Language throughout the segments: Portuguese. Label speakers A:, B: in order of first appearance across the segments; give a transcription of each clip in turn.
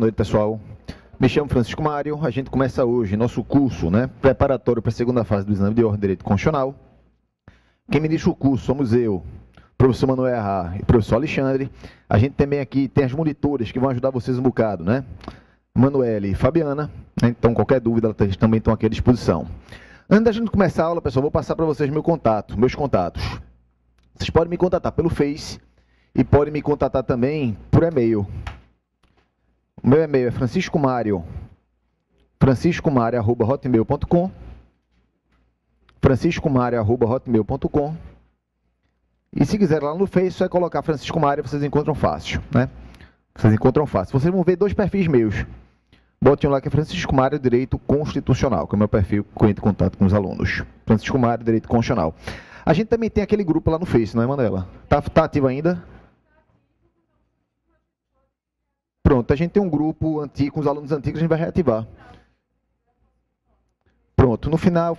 A: noite, pessoal. Me chamo Francisco Mário. A gente começa hoje nosso curso, preparatório para a segunda fase do exame de ordem de direito constitucional. Quem ministra o curso somos eu, professor Manuel Errar e professor Alexandre. A gente também aqui tem as monitoras que vão ajudar vocês um bocado, Manuele e Fabiana. Então, qualquer dúvida, elas também estão aqui à disposição. Antes da gente começar a aula, pessoal, vou passar para vocês meus contatos. Vocês podem me contatar pelo Face e podem me contatar também por e-mail. O meu e-mail é franciscomario@hotmail.com. franciscomario@hotmail.com. E se quiser lá no Face, só é colocar Francisco Mário, vocês encontram fácil, Vocês encontram fácil. Vocês vão ver dois perfis meus. Botem lá que é Francisco Mário Direito Constitucional, que é o meu perfil que eu entro em contato com os alunos. Francisco Mário Direito Constitucional. A gente também tem aquele grupo lá no Face, não é, Manuela? Tá ativo ainda? Pronto, a gente tem um grupo antigo, com os alunos antigos, a gente vai reativar. Pronto, no final, a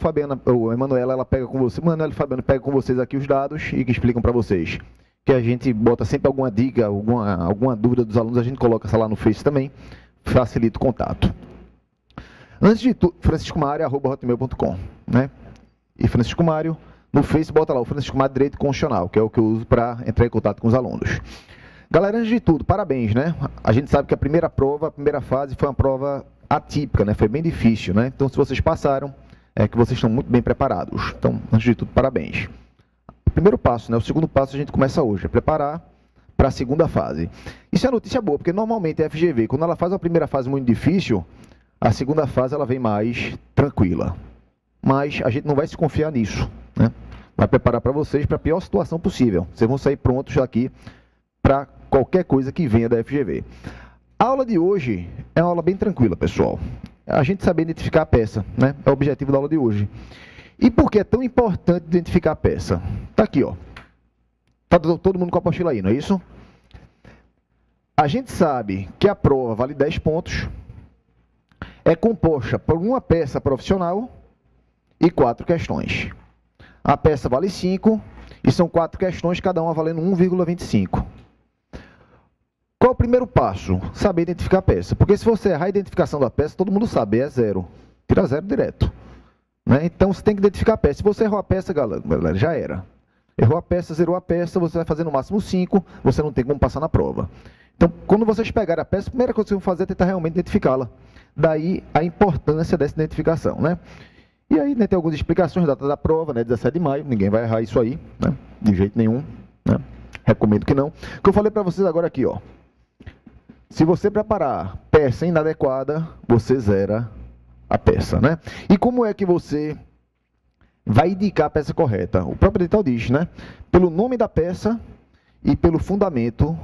A: Emanuela, ela pega com você, Manuela e Fabiana pegam com vocês aqui os dados e que explicam para vocês. Que a gente bota sempre alguma dica, alguma dúvida dos alunos, a gente coloca essa lá no Face também, facilita o contato. Antes de tudo, franciscomario@hotmail.com, E Francisco Mário, no Face, bota lá o Francisco Mário Direito Constitucional, que é o que eu uso para entrar em contato com os alunos. Galera, antes de tudo, parabéns, A gente sabe que a primeira fase foi uma prova atípica, Foi bem difícil, Então, se vocês passaram, é que vocês estão muito bem preparados. Então, antes de tudo, parabéns. O primeiro passo, o segundo passo a gente começa hoje, é preparar para a segunda fase. Isso é notícia boa, porque normalmente a FGV, quando ela faz a primeira fase muito difícil, a segunda fase ela vem mais tranquila. Mas a gente não vai se confiar nisso, Vai preparar para vocês para a pior situação possível. Vocês vão sair prontos aqui para qualquer coisa que venha da FGV. A aula de hoje é uma aula bem tranquila, pessoal. A gente saber identificar a peça, É o objetivo da aula de hoje. E por que é tão importante identificar a peça? Está aqui, ó. Está todo mundo com a apostila aí, não é isso? A gente sabe que a prova vale 10 pontos, é composta por uma peça profissional e 4 questões. A peça vale 5 e são 4 questões, cada uma valendo 1,25. Qual é o primeiro passo? Saber identificar a peça. Porque se você errar a identificação da peça, todo mundo sabe, é 0. Tira 0 direto. Então, você tem que identificar a peça. Se você errou a peça, galera, já era. Errou a peça, zerou a peça, você vai fazer no máximo 5, você não tem como passar na prova. Então, quando vocês pegarem a peça, a primeira coisa que vocês vão fazer é tentar realmente identificá-la. Daí, a importância dessa identificação, E aí, tem algumas explicações, data da prova, 17 de maio, ninguém vai errar isso aí, De jeito nenhum, Recomendo que não. O que eu falei para vocês agora aqui, ó. Se você preparar peça inadequada, você zera a peça, E como é que você vai indicar a peça correta? O próprio edital diz, Pelo nome da peça e pelo fundamento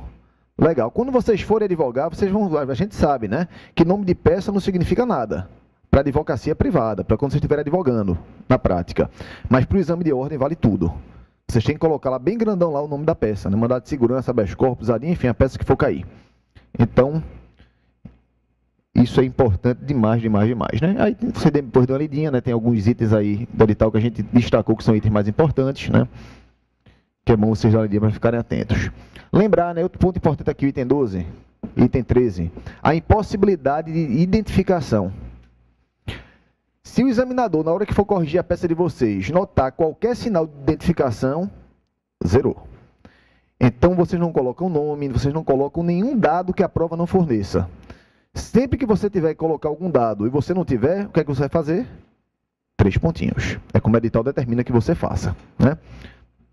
A: legal. Quando vocês forem advogar, a gente sabe, Que nome de peça não significa nada para advocacia privada, para quando vocês estiverem advogando na prática. Mas para o exame de ordem vale tudo. Vocês têm que colocar lá bem grandão lá o nome da peça, Mandado de segurança, habeas corpus, enfim, a peça que for cair. Então, isso é importante demais. Aí você depois dá uma lidinha, Tem alguns itens aí do edital que a gente destacou que são itens mais importantes, Que é bom vocês darem uma lidinha para ficarem atentos. Lembrar, outro ponto importante aqui, o item 12, item 13, a impossibilidade de identificação. Se o examinador, na hora que for corrigir a peça de vocês, notar qualquer sinal de identificação, zerou. Então, vocês não colocam nome, vocês não colocam nenhum dado que a prova não forneça. Sempre que você tiver que colocar algum dado e você não tiver, o que é que você vai fazer? 3 pontinhos. É como o edital determina que você faça.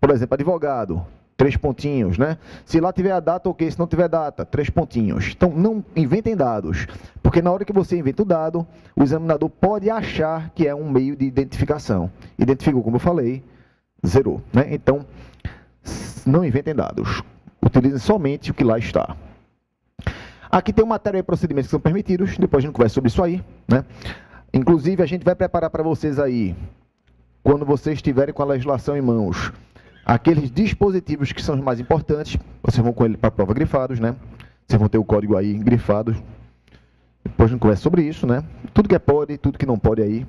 A: Por exemplo, advogado, 3 pontinhos. Se lá tiver a data, ok. Se não tiver data, 3 pontinhos. Então, não inventem dados. Porque na hora que você inventa o dado, o examinador pode achar que é um meio de identificação. Identificou, como eu falei, zerou. Então, não inventem dados. Utilizem somente o que lá está. Aqui tem uma matéria de procedimentos que são permitidos. Depois a gente conversa sobre isso aí. Inclusive, a gente vai preparar para vocês aí, quando vocês estiverem com a legislação em mãos, aqueles dispositivos que são os mais importantes. Vocês vão com ele para a prova grifados, Vocês vão ter o código aí grifado. Depois a gente conversa sobre isso, Tudo que pode, tudo que não pode aí.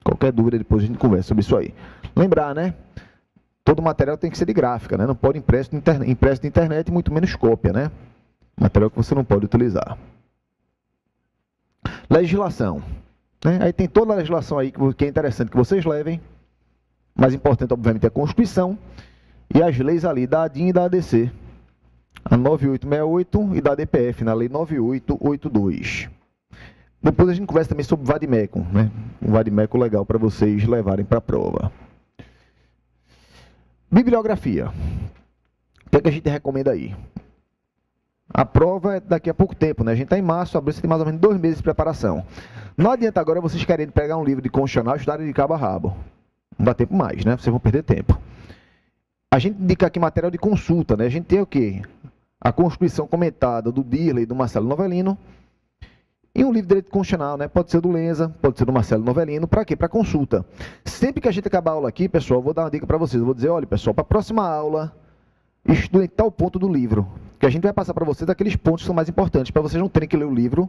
A: Qualquer dúvida, depois a gente conversa sobre isso aí. Lembrar, todo material tem que ser de gráfica, Não pode impresso de internet, muito menos cópia, Material que você não pode utilizar. Legislação. Né? Aí tem toda a legislação aí que é interessante que vocês levem. Mais importante, obviamente, é a Constituição e as leis ali da ADIM e da ADC. A 9868 e da DPF, na Lei 9882. Depois a gente conversa também sobre o vadimeco, né? Um vadimeco legal para vocês levarem para a prova. Bibliografia. O que é que a gente recomenda aí? A prova é daqui a pouco tempo, né? A gente está em março, abril, você tem mais ou menos 2 meses de preparação. Não adianta agora vocês quererem pegar um livro de constitucional e estudarem de cabo a rabo. Não dá tempo mais, né? Vocês vão perder tempo. A gente indica aqui material de consulta, né? A gente tem o quê? A Constituição comentada do Dirley e do Marcelo Novelino. E um livro de direito constitucional, né? Pode ser do Lenza, pode ser do Marcelo Novelino. Para quê? Para consulta. Sempre que a gente acabar a aula aqui, pessoal, eu vou dar uma dica para vocês. Eu vou dizer, olha, pessoal, para a próxima aula, estudem tal ponto do livro. Que a gente vai passar para vocês aqueles pontos que são mais importantes, para vocês não terem que ler o livro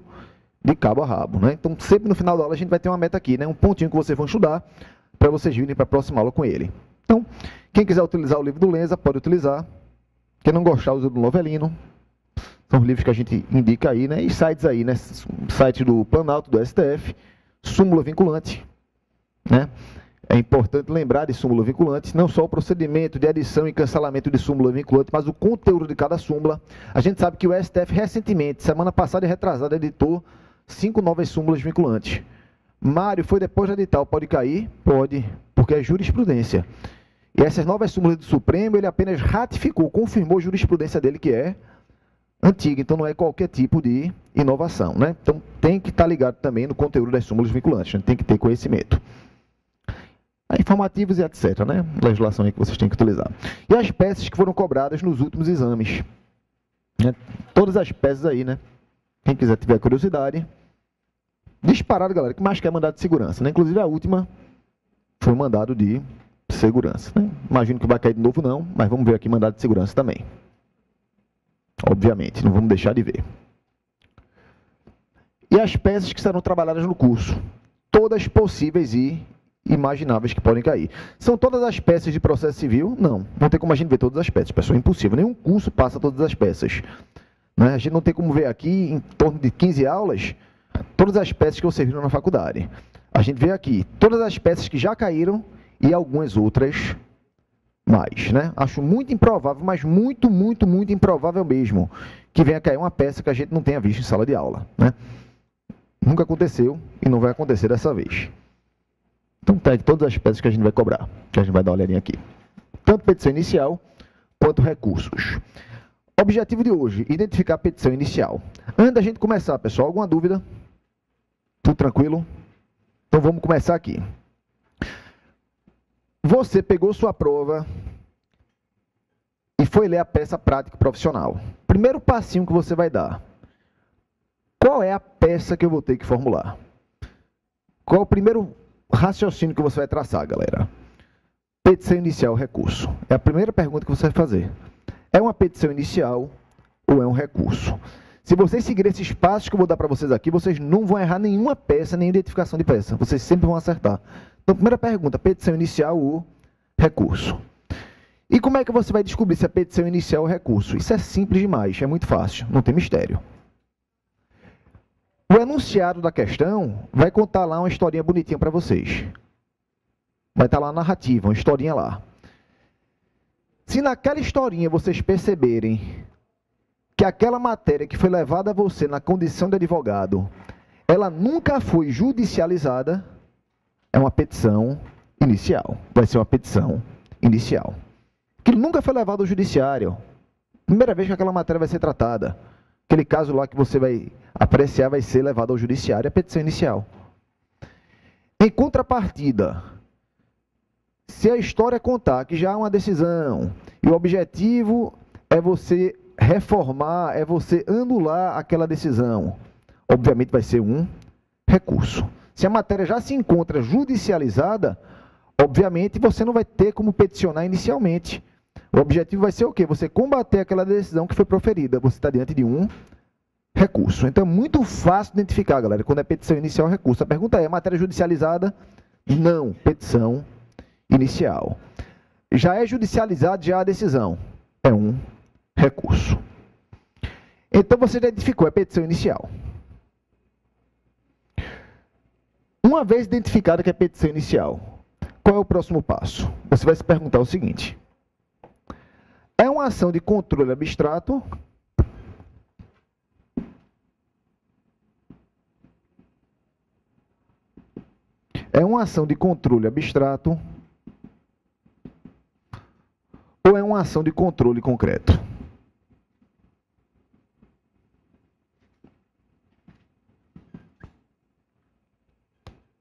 A: de cabo a rabo, né? Então, sempre no final da aula, a gente vai ter uma meta aqui, né? Um pontinho que vocês vão estudar, para vocês virem para a próxima aula com ele. Então, quem quiser utilizar o livro do Lenza, pode utilizar. Quem não gostar, usa do Novelino. São os livros que a gente indica aí, né? E sites aí, né? Site do Planalto, do STF, súmula vinculante, né? É importante lembrar de súmula vinculante, não só o procedimento de adição e cancelamento de súmula vinculante, mas o conteúdo de cada súmula. A gente sabe que o STF recentemente, semana passada e retrasada, editou 5 novas súmulas vinculantes. Mário, foi depois de edital, pode cair? Pode, porque é jurisprudência. E essas novas súmulas do Supremo, ele apenas ratificou, confirmou a jurisprudência dele, que é antiga, então não é qualquer tipo de inovação, né? Então tem que estar ligado também no conteúdo das súmulas vinculantes, né? Tem que ter conhecimento. Informativos e etc, né? Legislação aí que vocês têm que utilizar. E as peças que foram cobradas nos últimos exames. Né? Todas as peças aí, né? Quem quiser tiver curiosidade. Disparado, galera, que mais quer mandado de segurança, né? Inclusive a última foi mandado de segurança, né? Imagino que vai cair de novo não, mas vamos ver aqui mandado de segurança também. Obviamente, não vamos deixar de ver. E as peças que serão trabalhadas no curso. Todas possíveis e imagináveis que podem cair. São todas as peças de processo civil? Não. Não tem como a gente ver todas as peças, pessoal. É impossível. Nenhum curso passa todas as peças. Né? A gente não tem como ver aqui, em torno de 15 aulas, todas as peças que vocês viram na faculdade. A gente vê aqui todas as peças que já caíram e algumas outras mais, né? Acho muito improvável, mas muito, muito, muito improvável mesmo, que venha cair uma peça que a gente não tenha visto em sala de aula, né? Nunca aconteceu e não vai acontecer dessa vez. Então, tá de todas as peças que a gente vai cobrar, que a gente vai dar uma olhadinha aqui. Tanto petição inicial, quanto recursos. Objetivo de hoje, identificar a petição inicial. Antes da gente começar, pessoal, alguma dúvida? Tudo tranquilo? Então, vamos começar aqui. Você pegou sua prova e foi ler a peça prática profissional. Primeiro passinho que você vai dar. Qual é a peça que eu vou ter que formular? Qual é o primeiro raciocínio que você vai traçar, galera? Petição inicial, recurso. É a primeira pergunta que você vai fazer. É uma petição inicial ou é um recurso? Se vocês seguirem esses passos que eu vou dar para vocês aqui, vocês não vão errar nenhuma peça, nem identificação de peça. Vocês sempre vão acertar. Então, primeira pergunta, petição inicial ou recurso? E como é que você vai descobrir se é petição inicial ou recurso? Isso é simples demais, é muito fácil, não tem mistério. O enunciado da questão vai contar lá uma historinha bonitinha para vocês. Vai estar lá a narrativa, uma historinha lá. Se naquela historinha vocês perceberem que aquela matéria que foi levada a você na condição de advogado, ela nunca foi judicializada, é uma petição inicial. Vai ser uma petição inicial. Que nunca foi levado ao judiciário. Primeira vez que aquela matéria vai ser tratada. Aquele caso lá que você vai apreciar vai ser levado ao judiciário, é a petição inicial. Em contrapartida, se a história contar que já há uma decisão e o objetivo é você reformar, é você anular aquela decisão, obviamente vai ser um recurso. Se a matéria já se encontra judicializada, obviamente você não vai ter como peticionar inicialmente. O objetivo vai ser o quê? Você combater aquela decisão que foi proferida. Você está diante de um recurso. Então é muito fácil identificar, galera, quando é petição inicial ou recurso. A pergunta é, matéria judicializada? Não, petição inicial. Já é judicializada, já a decisão. É um recurso. Então você identificou, é petição inicial. Uma vez identificada que é petição inicial, qual é o próximo passo? Você vai se perguntar o seguinte: é uma ação de controle abstrato ou é uma ação de controle concreto?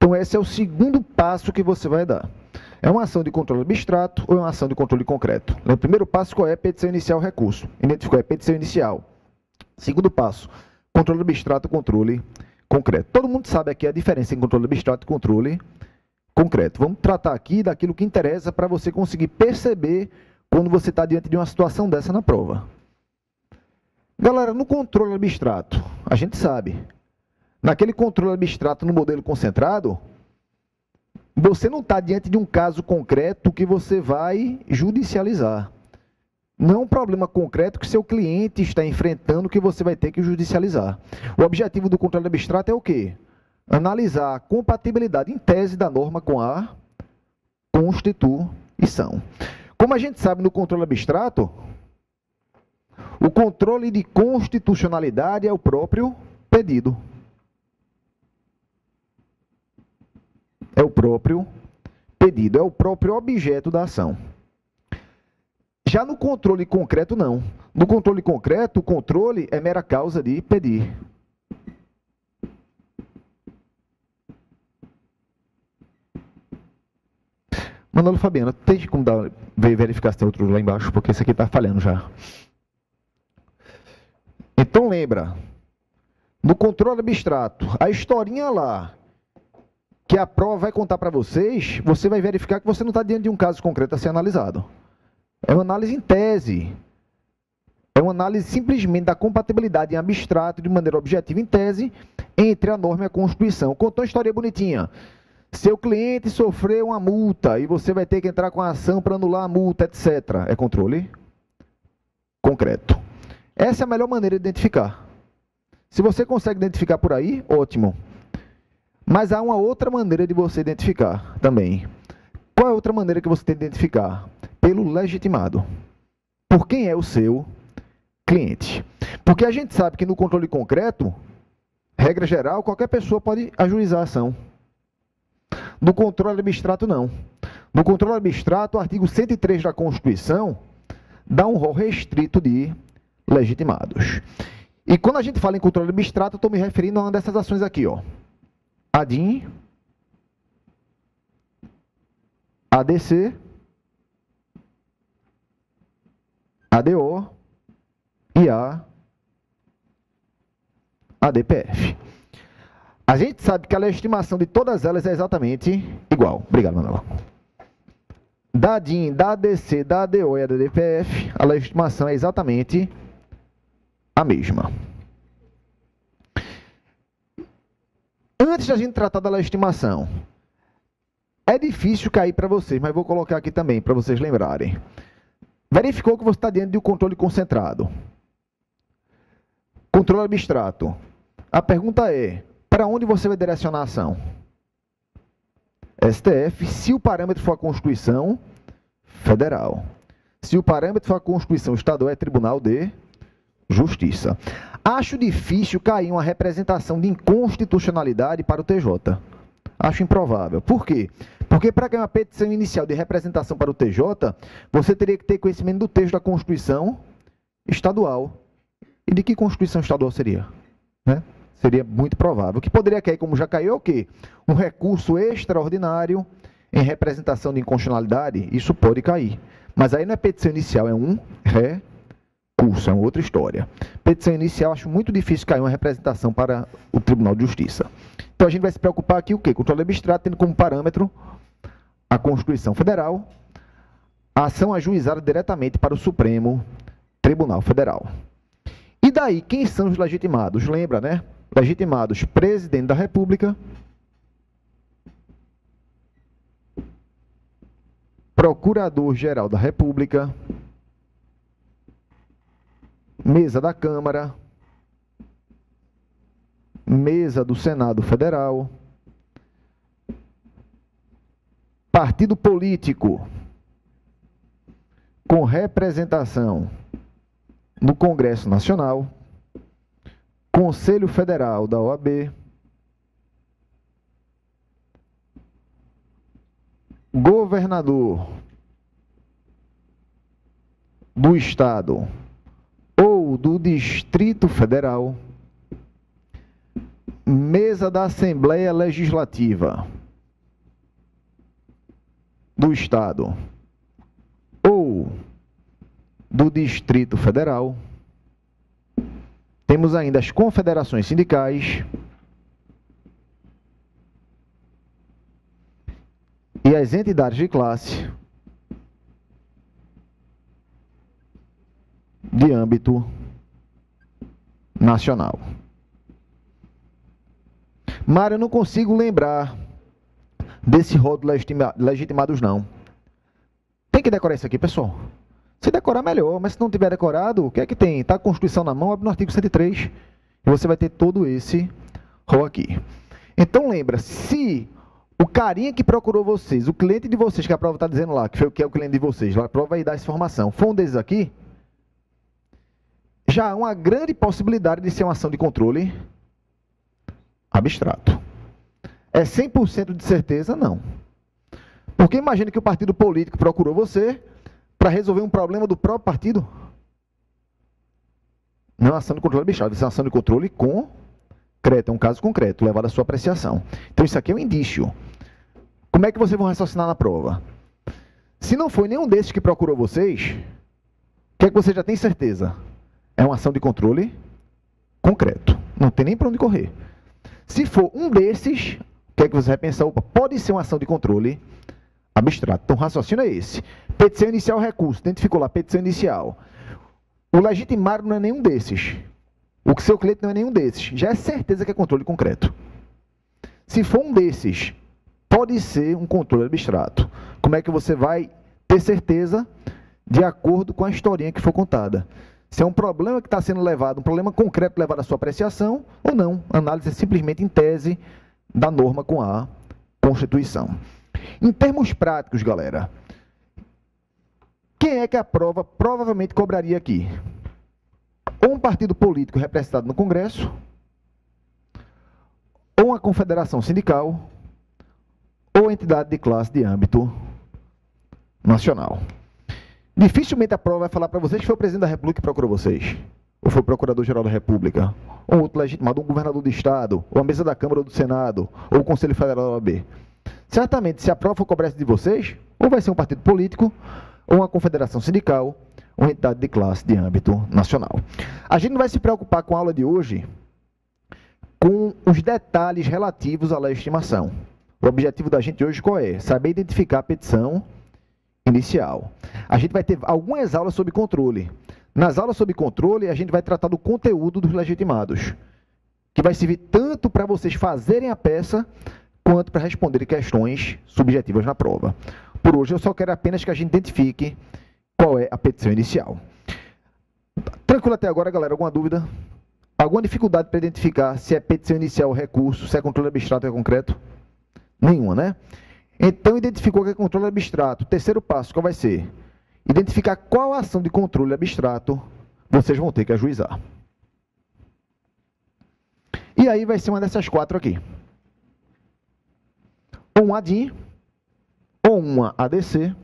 A: Então, esse é o segundo passo que você vai dar. É uma ação de controle abstrato ou é uma ação de controle concreto? O primeiro passo, qual é? Petição inicial, recurso. Identificou, é petição inicial. Segundo passo, controle abstrato, controle concreto. Todo mundo sabe aqui a diferença entre controle abstrato e controle concreto. Vamos tratar aqui daquilo que interessa para você conseguir perceber quando você está diante de uma situação dessa na prova. Galera, no controle abstrato, a gente sabe, naquele controle abstrato no modelo concentrado, você não está diante de um caso concreto que você vai judicializar. Não é um problema concreto que seu cliente está enfrentando que você vai ter que judicializar. O objetivo do controle abstrato é o quê? Analisar a compatibilidade em tese da norma com a Constituição. Como a gente sabe no controle abstrato, o controle de constitucionalidade é o próprio pedido. É o próprio pedido, é o próprio objeto da ação. Já no controle concreto, não. No controle concreto, o controle é mera causa de pedir. Manolo Fabiano, tem como verificar se tem outro lá embaixo, porque esse aqui está falhando já. Então lembra, no controle abstrato, a historinha lá, que a prova vai contar para vocês, você vai verificar que você não está diante de um caso concreto a ser analisado. É uma análise em tese. É uma análise simplesmente da compatibilidade em abstrato, de maneira objetiva em tese, entre a norma e a Constituição. Contou uma história bonitinha. Seu cliente sofreu uma multa e você vai ter que entrar com a ação para anular a multa, etc. É controle concreto. Essa é a melhor maneira de identificar. Se você consegue identificar por aí, ótimo. Mas há uma outra maneira de você identificar também. Qual é a outra maneira que você tem de identificar? Pelo legitimado. Por quem é o seu cliente? Porque a gente sabe que no controle concreto, regra geral, qualquer pessoa pode ajuizar a ação. No controle abstrato, não. No controle abstrato, o artigo 103 da Constituição dá um rol restrito de legitimados. E quando a gente fala em controle abstrato, eu estou me referindo a uma dessas ações aqui, ó. ADIM, ADC, ADO e a ADPF. A gente sabe que a legitimação de todas elas é exatamente igual. Obrigado, Manuela. Da ADIM, da ADC, da ADO e da ADPF, a legitimação é exatamente a mesma. Antes da gente tratar da legitimação, é difícil cair para vocês, mas vou colocar aqui também para vocês lembrarem. Verificou que você está diante de um controle concentrado. Controle abstrato. A pergunta é, para onde você vai direcionar a ação? STF, se o parâmetro for a Constituição Federal. Se o parâmetro for a Constituição Estadual, é Tribunal de Justiça. Acho difícil cair uma representação de inconstitucionalidade para o TJ. Acho improvável. Por quê? Porque para ganhar uma petição inicial de representação para o TJ, você teria que ter conhecimento do texto da Constituição Estadual. E de que Constituição Estadual seria? Né? Seria muito provável. O que poderia cair, como já caiu, é o quê? Um recurso extraordinário em representação de inconstitucionalidade. Isso pode cair. Mas aí não é petição inicial, é um recurso, é uma outra história. Petição inicial, acho muito difícil cair uma representação para o Tribunal de Justiça. Então a gente vai se preocupar aqui o quê? Controle abstrato, tendo como parâmetro a Constituição Federal, a ação ajuizada diretamente para o Supremo Tribunal Federal. E daí, quem são os legitimados? Lembra, né? Legitimados: Presidente da República, Procurador-Geral da República, Mesa da Câmara, Mesa do Senado Federal, partido político com representação no Congresso Nacional, Conselho Federal da OAB, governador do Estado ou do Distrito Federal, mesa da Assembleia Legislativa do Estado ou do Distrito Federal. Temos ainda as confederações sindicais e as entidades de classe de âmbito nacional. Mário, eu não consigo lembrar desse rótulo legitimados, não. Tem que decorar isso aqui, pessoal. Se decorar, melhor, mas se não tiver decorado, o que é que tem? Está a Constituição na mão, abre no artigo 103, e você vai ter todo esse rol aqui. Então, lembra, se o carinha que procurou vocês, o cliente de vocês, que a prova está dizendo lá, que foi o que é o cliente de vocês, a prova vai dar essa informação, for um desses aqui, já há uma grande possibilidade de ser uma ação de controle abstrato. É 100% de certeza? Não. Porque imagine que o partido político procurou você para resolver um problema do próprio partido. Não é uma ação de controle abstrato, isso é uma ação de controle concreto, é um caso concreto, levado à sua apreciação. Então isso aqui é um indício. Como é que vocês vão raciocinar na prova? Se não foi nenhum desses que procurou vocês, o que é que você já tem certeza? É uma ação de controle concreto. Não tem nem para onde correr. Se for um desses, o que é que você vai pensar? Opa, pode ser uma ação de controle abstrato. Então, o raciocínio é esse. Petição inicial, recurso. Identificou lá, petição inicial. O legitimado não é nenhum desses. O que seu cliente não é nenhum desses. Já é certeza que é controle concreto. Se for um desses, pode ser um controle abstrato. Como é que você vai ter certeza? De acordo com a historinha que for contada. Se é um problema que está sendo levado, um problema concreto levado à sua apreciação, ou não. A análise é simplesmente em tese da norma com a Constituição. Em termos práticos, galera, quem é que a prova provavelmente cobraria aqui? Ou um partido político representado no Congresso, ou uma confederação sindical, ou entidade de classe de âmbito nacional. Dificilmente a prova vai falar para vocês que foi o presidente da República que procurou vocês, ou foi o procurador-geral da República, ou outro legitimado, um governador do Estado, ou a mesa da Câmara ou do Senado, ou o Conselho Federal da OAB. Certamente, se a prova for cobrar de vocês, ou vai ser um partido político, ou uma confederação sindical, ou uma entidade de classe de âmbito nacional. A gente não vai se preocupar com a aula de hoje com os detalhes relativos à legitimação. O objetivo da gente hoje qual é? Saber identificar a petição inicial. A gente vai ter algumas aulas sobre controle. Nas aulas sobre controle, a gente vai tratar do conteúdo dos legitimados, que vai servir tanto para vocês fazerem a peça, quanto para responderem questões subjetivas na prova. Por hoje, eu só quero apenas que a gente identifique qual é a petição inicial. Tranquilo até agora, galera? Alguma dúvida? Alguma dificuldade para identificar se é petição inicial ou recurso, se é controle abstrato ou é concreto? Nenhuma, né? Então, identificou que é controle abstrato. Terceiro passo, qual vai ser? Identificar qual ação de controle abstrato vocês vão ter que ajuizar. E aí vai ser uma dessas quatro aqui. Ou uma ADIM, ou uma ADC,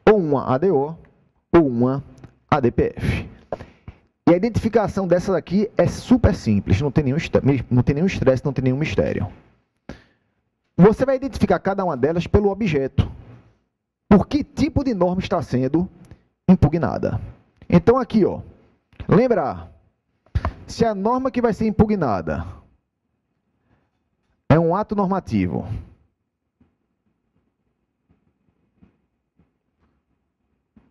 A: ou uma ADO, ou uma ADPF. E a identificação dessa daqui é super simples, não tem nenhum estresse, não tem nenhum mistério. Você vai identificar cada uma delas pelo objeto. Por que tipo de norma está sendo impugnada. Então aqui, ó, lembrar, se a norma que vai ser impugnada é um ato normativo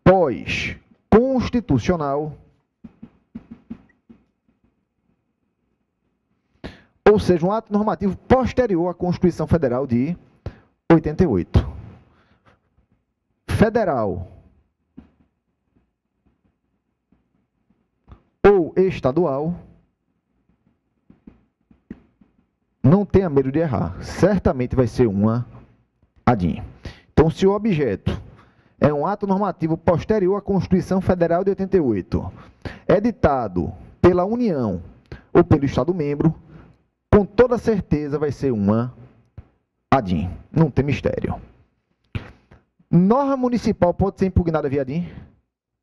A: pós-constitucional, ou seja, um ato normativo posterior à Constituição Federal de 88. Federal ou estadual, não tenha medo de errar. Certamente vai ser uma ADIM. Então, se o objeto é um ato normativo posterior à Constituição Federal de 88, editado pela União ou pelo Estado-membro, com toda certeza vai ser uma ADIM. Não tem mistério. Norma municipal pode ser impugnada via ADIM?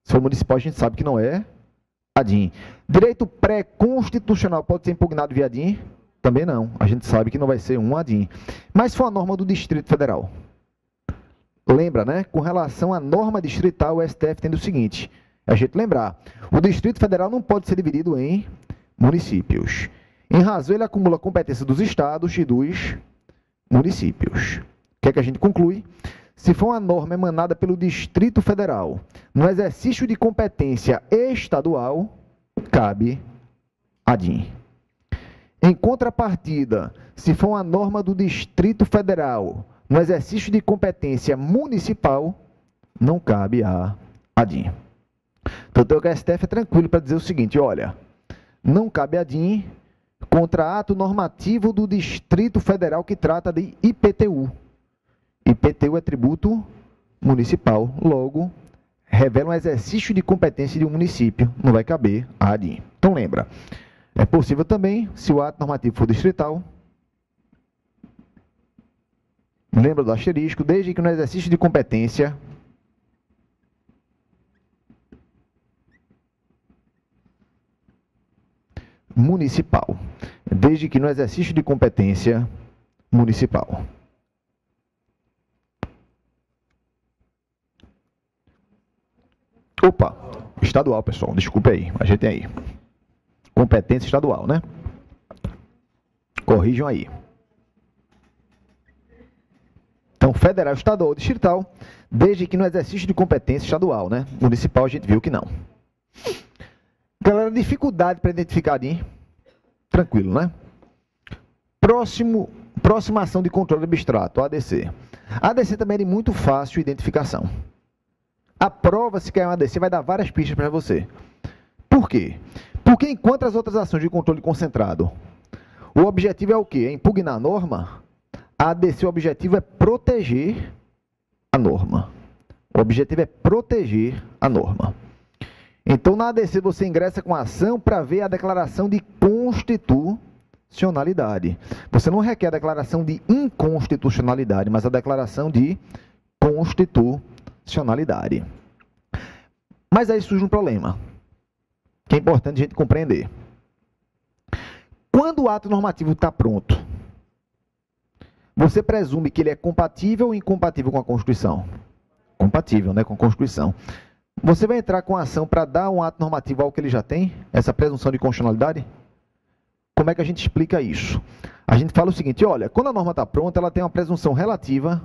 A: Se for municipal, a gente sabe que não é ADIM. Direito pré-constitucional pode ser impugnado via ADIM? Também não. A gente sabe que não vai ser um ADIM. Mas se for a norma do Distrito Federal? Lembra, né? Com relação à norma distrital, o STF tem o seguinte, a gente lembrar, o Distrito Federal não pode ser dividido em municípios. Em razão, ele acumula a competência dos estados e dos municípios. O que é que a gente conclui? Se for uma norma emanada pelo Distrito Federal, no exercício de competência estadual, cabe ADIM. Em contrapartida, se for uma norma do Distrito Federal, no exercício de competência municipal, não cabe a ADIM. Então, o STF é tranquilo para dizer o seguinte, olha, não cabe ADIM contra ato normativo do Distrito Federal que trata de IPTU. IPTU é tributo municipal, logo, revela um exercício de competência de um município, não vai caber a ADIM. Então, lembra, é possível também, se o ato normativo for distrital, lembra do asterisco, desde que no exercício de competência municipal. Desde que no exercício de competência municipal. Opa, estadual, pessoal, desculpe aí, a gente tem aí. Competência estadual, né? Corrijam aí. Então, federal, estadual ou distrital, desde que no exercício de competência estadual, né? Municipal a gente viu que não. Galera, dificuldade para identificar ADIM? Tranquilo, né? Próxima ação de controle abstrato, ADC. ADC também é de muito fácil identificação. A prova, se quer um ADC, vai dar várias pistas para você. Por quê? Porque enquanto as outras ações de controle concentrado, o objetivo é o quê? É impugnar a norma. A ADC, o objetivo é proteger a norma. O objetivo é proteger a norma. Então, na ADC, você ingressa com a ação para ver a declaração de constitucionalidade. Você não requer a declaração de inconstitucionalidade, mas a declaração de constitucionalidade. Mas aí surge um problema, que é importante a gente compreender. Quando o ato normativo está pronto, você presume que ele é compatível ou incompatível com a Constituição? Compatível, né, com a Constituição. Você vai entrar com a ação para dar um ato normativo ao que ele já tem? Essa presunção de constitucionalidade? Como é que a gente explica isso? A gente fala o seguinte, olha, quando a norma está pronta, ela tem uma presunção relativa.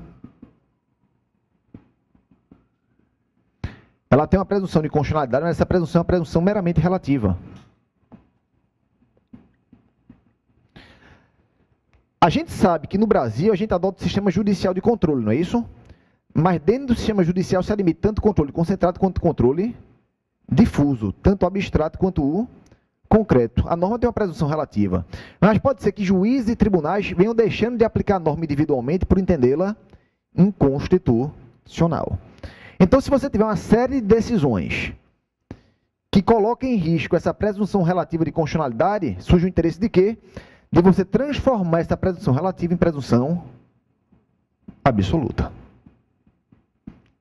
A: Ela tem uma presunção de constitucionalidade, mas essa presunção é uma presunção meramente relativa. A gente sabe que no Brasil a gente adota o sistema judicial de controle, não é isso? Mas dentro do sistema judicial se admite tanto controle concentrado quanto controle difuso, tanto abstrato quanto o concreto. A norma tem uma presunção relativa. Mas pode ser que juízes e tribunais venham deixando de aplicar a norma individualmente por entendê-la inconstitucional. Então, se você tiver uma série de decisões que coloquem em risco essa presunção relativa de constitucionalidade, surge o interesse de quê? De você transformar essa presunção relativa em presunção absoluta.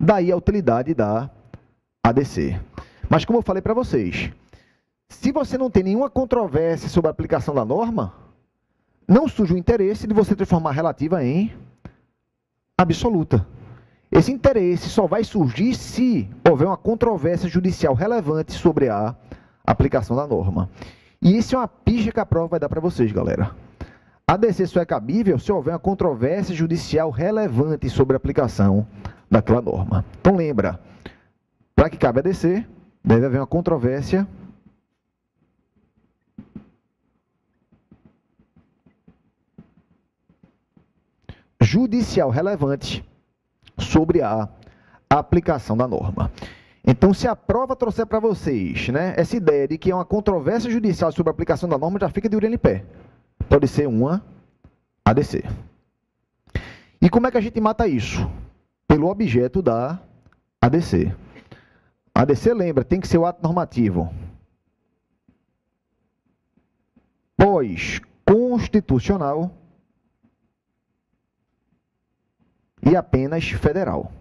A: Daí a utilidade da ADC. Mas como eu falei para vocês, se você não tem nenhuma controvérsia sobre a aplicação da norma, não surge o interesse de você transformar a relativa em absoluta. Esse interesse só vai surgir se houver uma controvérsia judicial relevante sobre a aplicação da norma. E isso é uma pista que a prova vai dar para vocês, galera. A ADC só é cabível se houver uma controvérsia judicial relevante sobre a aplicação daquela norma. Então lembra, para que cabe a ADC, deve haver uma controvérsia judicial relevante sobre a aplicação da norma. Então, se a prova trouxer para vocês, né, essa ideia de que é uma controvérsia judicial sobre a aplicação da norma, já fica de orelha em pé. Pode ser uma ADC. E como é que a gente mata isso? pelo objeto da ADC. ADC, lembra, tem que ser o ato normativo pós-constitucional e apenas federal.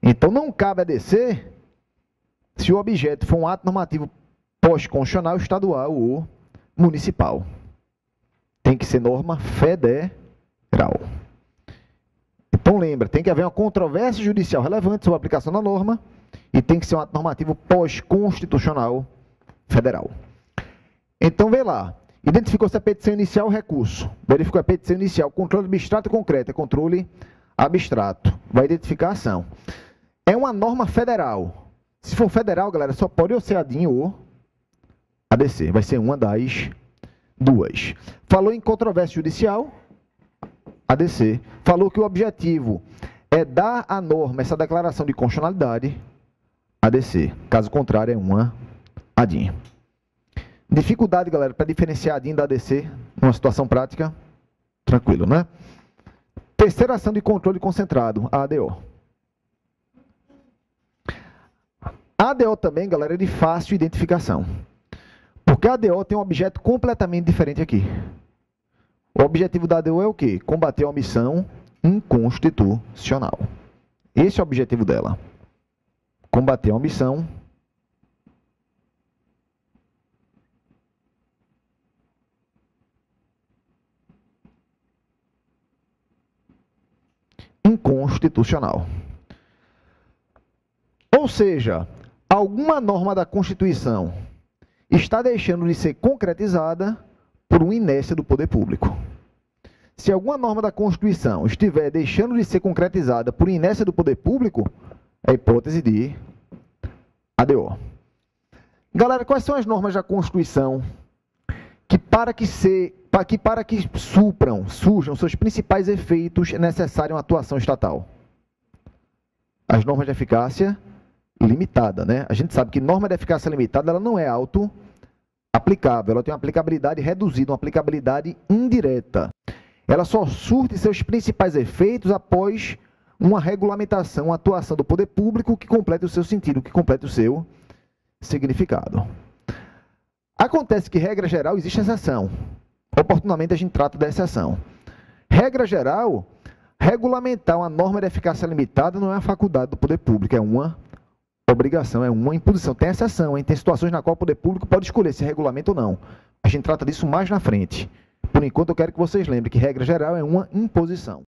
A: Então, não cabe ADC se o objeto for um ato normativo pós-constitucional, estadual ou municipal. Tem que ser norma federal. Então, lembra, tem que haver uma controvérsia judicial relevante sobre a aplicação da norma e tem que ser um ato normativo pós-constitucional federal. Então, vê lá. Identificou-se a petição inicial, recurso. Verificou a petição inicial, controle abstrato e concreto. É controle abstrato. Vai identificar a ação. É uma norma federal. Se for federal, galera, só pode ou ser ADIM ou ADC. Vai ser uma das duas. Falou em controvérsia judicial, ADC. Falou que o objetivo é dar à norma essa declaração de constitucionalidade, ADC. Caso contrário, é uma ADIM. Dificuldade, galera, para diferenciar ADIM da ADC numa situação prática? Tranquilo, né? Terceira ação de controle concentrado, a ADO. A ADO também, galera, é de fácil identificação. Porque a ADO tem um objeto completamente diferente aqui. O objetivo da ADO é o quê? Combater a omissão inconstitucional. Esse é o objetivo dela. Combater a omissão inconstitucional. Ou seja, alguma norma da Constituição está deixando de ser concretizada por uma inércia do poder público. Se alguma norma da Constituição estiver deixando de ser concretizada por inércia do poder público, é a hipótese de ADO. Galera, quais são as normas da Constituição que para que surjam seus principais efeitos é necessária uma atuação estatal? As normas de eficácia limitada, né? A gente sabe que norma de eficácia limitada ela não é auto-aplicável, ela tem uma aplicabilidade reduzida, uma aplicabilidade indireta. Ela só surte seus principais efeitos após uma regulamentação, uma atuação do poder público que complete o seu sentido, que complete o seu significado. Acontece que, regra geral, existe exceção. Oportunamente, a gente trata da exceção. Regra geral, regulamentar uma norma de eficácia limitada não é uma faculdade do poder público, é uma obrigação, é uma imposição. Tem exceção, hein? Tem situações na qual o poder público pode escolher se regulamenta ou não. A gente trata disso mais na frente. Por enquanto, eu quero que vocês lembrem que regra geral é uma imposição.